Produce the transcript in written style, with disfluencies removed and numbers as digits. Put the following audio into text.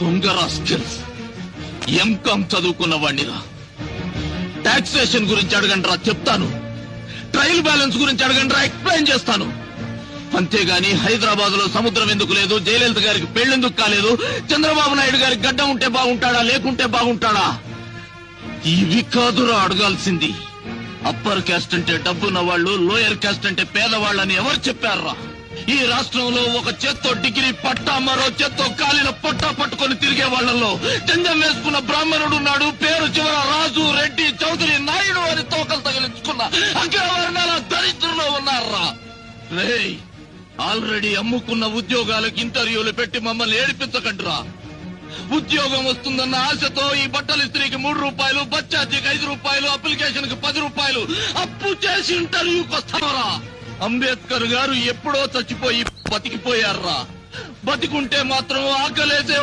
దొంగరా skills MCom చదువుకున్న వాడినిరా. Taxation గురించి అడగండి రా, చెప్తాను. ట్రయల్ బ్యాలెన్స్ గురించి అడగండి రా, ఎక్స్ప్లెయిన్ చేస్తాను. అంతేగాని హైదరాబాద్ లో సముద్రం ఎందుకు లేదు, జయలలిత గారికి పెళ్లెందుకు కాలేదు, చంద్రబాబు నాయుడు గారికి గడ్డ ఉంటే బాగుంటాడా లేకుంటే బాగుంటాడా, ఇవి కాదురా అడగాల్సింది. అప్పర్ క్యాస్ట్ అంటే డబ్బున్న వాళ్ళు, లోయర్ క్యాస్ట్ అంటే పేదవాళ్ళని ఎవరు చెప్పారా? ఈ రాష్ట్రంలో ఒక చేత్తో డిగ్రీ పట్టా, మరో చేత్తో కాలిన పొట్టా పట్టుకొని తిరిగే వాళ్లలో జంజం వేసుకున్న బ్రాహ్మణుడు ఉన్నాడు. పేరు చివర రాజు, రెడ్డి, చౌదరి, నాయుడు అని తోకలు తగిలించుకున్న అగ్రవర్ణాల దరిద్రులు ఉన్నారా? రేయ్, ఆల్రెడీ అమ్ముకున్న ఉద్యోగాలకు ఇంటర్వ్యూలు పెట్టి మమ్మల్ని ఏడిపించకండిరా. ఉద్యోగం వస్తుందన్న ఆశతో ఈ బట్టల ఇస్త్రీకి 3 రూపాయలు, బచ్చాజీకి 5 రూపాయలు, అప్లికేషన్ కి 10 రూపాయలు అప్పు చేసి ఇంటర్వ్యూకి వస్తారా? అంబేద్కర్ గారు ఎప్పుడో చచ్చిపోయి బతికిపోయారా? బతికుంటే మాత్రం ఆకలేసే